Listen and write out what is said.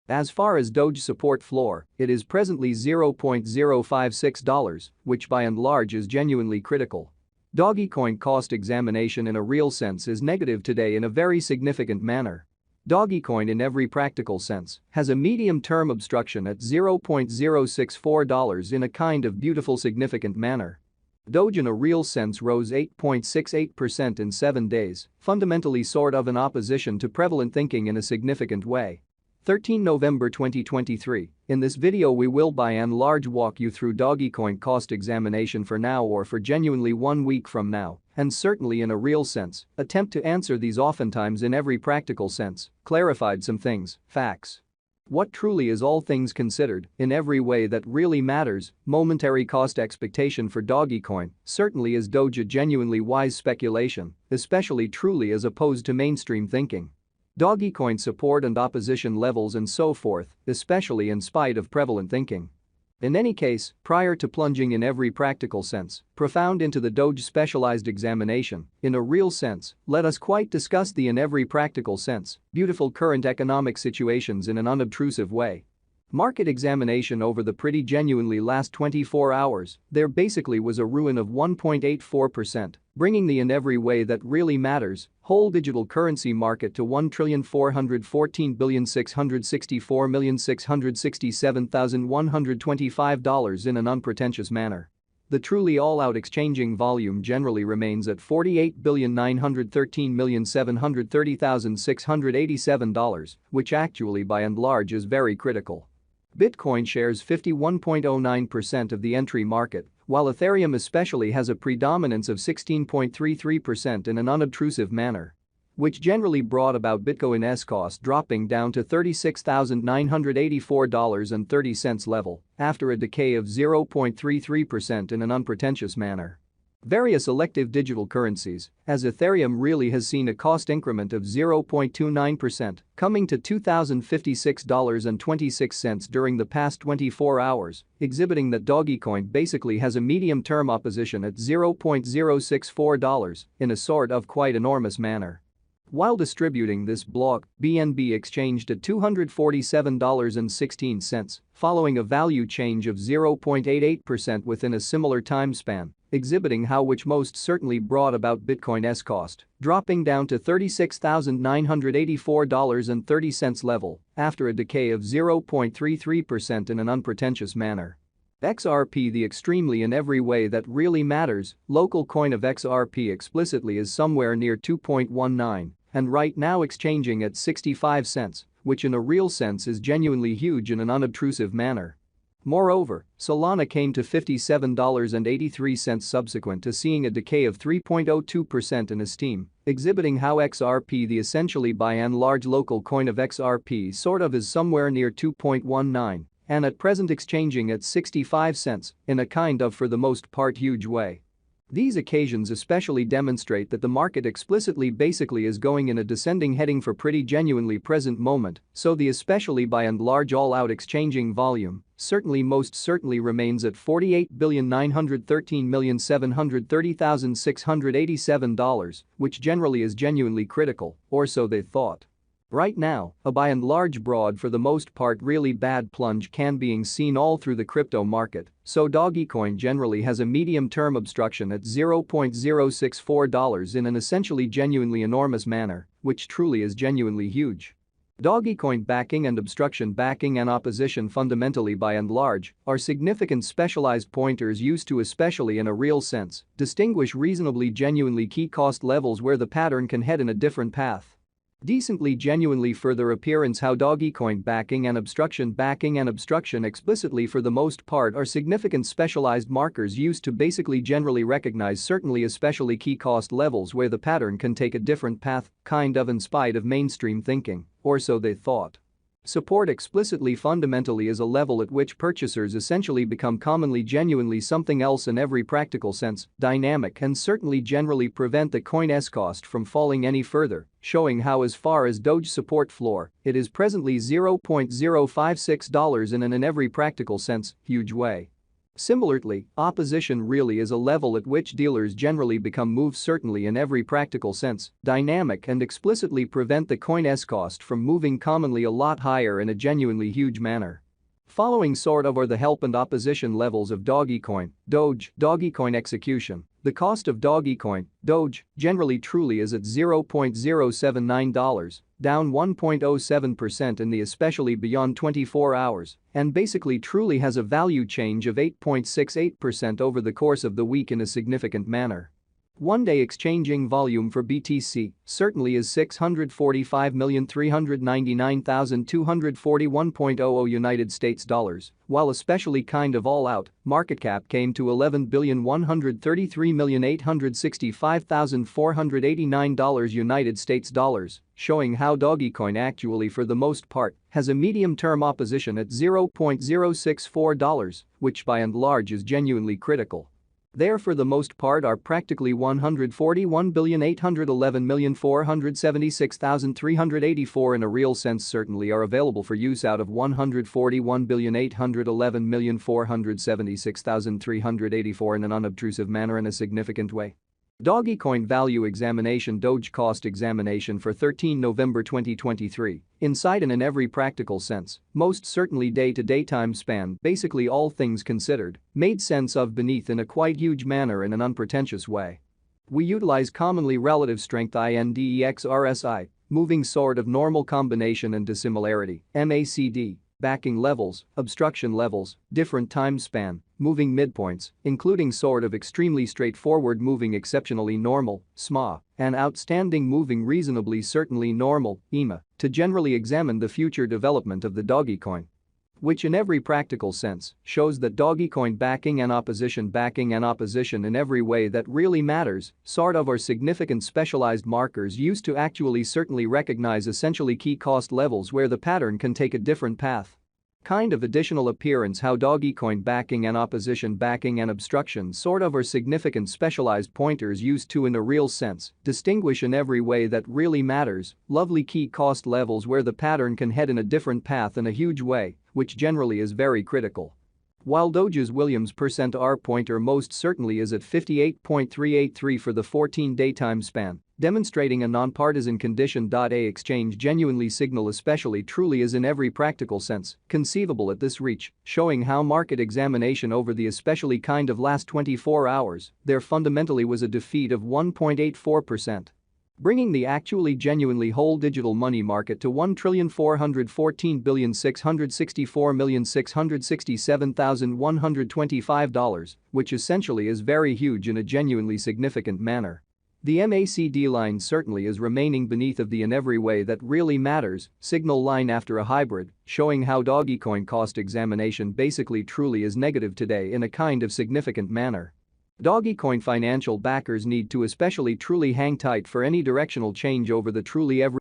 As far as Doge support floor, it is presently $0.056, which by and large is genuinely critical. Dogecoin cost examination in a real sense is negative today in a very significant manner. Dogecoin in every practical sense has a medium-term obstruction at $0.064 in a kind of beautiful significant manner. Doge in a real sense rose 8.68% in 7 days, fundamentally sort of in opposition to prevalent thinking in a significant way. 13 November 2023, in this video we will by and large walk you through Dogecoin cost examination for now or for genuinely 1 week from now, and certainly in a real sense, attempt to answer these oftentimes in every practical sense, clarified some things, facts. What truly is all things considered, in every way that really matters, momentary cost expectation for Dogecoin, certainly is Doge a genuinely wise speculation, especially truly as opposed to mainstream thinking. Dogecoin support and opposition levels and so forth, especially in spite of prevalent thinking. In any case, prior to plunging in every practical sense, profound into the Doge specialized examination, in a real sense, let us quite discuss the in every practical sense, beautiful current economic situations in an unobtrusive way. Market examination over the pretty genuinely last 24 hours, there basically was a ruin of 1.84%, bringing the in every way that really matters, whole digital currency market to $1,414,664,667,125 in an unpretentious manner. The truly all-out exchanging volume generally remains at $48,913,730,687, which actually by and large is very critical. Bitcoin shares 51.09% of the entry market, while Ethereum especially has a predominance of 16.33% in an unobtrusive manner, which generally brought about Bitcoin's cost dropping down to $36,984.30 level after a decay of 0.33% in an unpretentious manner. Various elective digital currencies, as Ethereum really has seen a cost increment of 0.29%, coming to $2,056.26 during the past 24 hours, exhibiting that Dogecoin basically has a medium-term opposition at $0.064 in a sort of quite enormous manner. While distributing this block, BNB exchanged at $247.16, following a value change of 0.88% within a similar time span, exhibiting how which most certainly brought about Bitcoin's cost, dropping down to $36,984.30 level after a decay of 0.33% in an unpretentious manner. XRP, the extremely in every way that really matters, local coin of XRP explicitly is somewhere near 2.19 and right now exchanging at 65 cents, which in a real sense is genuinely huge in an unobtrusive manner. Moreover, Solana came to $57.83 subsequent to seeing a decay of 3.02% in esteem, exhibiting how XRP, the essentially by and large local coin of XRP, sort of is somewhere near 2.19 and at present exchanging at 65 cents in a kind of for the most part huge way. These occasions especially demonstrate that the market explicitly basically is going in a descending heading for pretty genuinely present moment, so the especially by and large all-out exchanging volume certainly most certainly remains at $48,913,730,687, which generally is genuinely critical, or so they thought. Right now, a by and large broad for the most part really bad plunge can being seen all through the crypto market, so Dogecoin generally has a medium-term obstruction at $0.064 in an essentially genuinely enormous manner, which truly is genuinely huge. Dogecoin backing and obstruction backing and opposition fundamentally by and large are significant specialized pointers used to, especially in a real sense, distinguish reasonably genuinely key cost levels where the pattern can head in a different path. Decently genuinely further appearance how Dogecoin backing and obstruction explicitly for the most part are significant specialized markers used to basically generally recognize certainly especially key cost levels where the pattern can take a different path, kind of in spite of mainstream thinking, or so they thought. Support explicitly fundamentally is a level at which purchasers essentially become commonly genuinely something else in every practical sense, dynamic and certainly generally prevent the coin's cost from falling any further, showing how as far as Doge support floor, it is presently $0.056 in every practical sense, huge way. Similarly, opposition really is a level at which dealers generally become move certainly in every practical sense, dynamic and explicitly prevent the coin's cost from moving commonly a lot higher in a genuinely huge manner. Following sort of are the help and opposition levels of Dogecoin, Doge, Dogecoin execution. The cost of Dogecoin, Doge, generally truly is at $0.079, down 1.07% in the especially beyond 24 hours, and basically truly has a value change of 8.68% over the course of the week in a significant manner. One-day exchanging volume for BTC certainly is 645,399,241.00 United States dollars, while especially kind of all out, market cap came to $11,133,865,489 United States dollars, showing how Dogecoin actually for the most part has a medium-term opposition at $0.064, which by and large is genuinely critical. There for the most part are practically 141,811,476,384 in a real sense certainly are available for use out of 141,811,476,384 in an unobtrusive manner in a significant way. Dogecoin value examination Doge cost examination for 13 November 2023, inside and in every practical sense, most certainly day-to-day time span basically all things considered, made sense of beneath in a quite huge manner in an unpretentious way. We utilize commonly relative strength index RSI, moving sort of normal combination and dissimilarity, MACD, backing levels, obstruction levels, different time span, moving midpoints, including sort of extremely straightforward moving exceptionally normal, SMA, and outstanding moving reasonably certainly normal, EMA, to generally examine the future development of the Dogecoin. Which in every practical sense shows that Dogecoin backing and opposition in every way that really matters, sort of are significant specialized markers used to actually certainly recognize essentially key cost levels where the pattern can take a different path. Kind of additional appearance how Dogecoin backing and opposition backing and obstruction sort of are significant specialized pointers used to in a real sense distinguish in every way that really matters, lovely key cost levels where the pattern can head in a different path in a huge way, which generally is very critical. While Doge's Williams %R pointer most certainly is at 58.383 for the 14-day time span, demonstrating a nonpartisan condition. A exchange genuinely signal especially truly is in every practical sense conceivable at this reach, showing how market examination over the especially kind of last 24 hours, there fundamentally was a defeat of 1.84%. Bringing the actually genuinely whole digital money market to $1,414,664,667,125, which essentially is very huge in a genuinely significant manner. The MACD line certainly is remaining beneath of the in every way that really matters signal line after a hybrid, showing how Dogecoin cost examination basically truly is negative today in a kind of significant manner. Dogecoin financial backers need to especially truly hang tight for any directional change over the truly every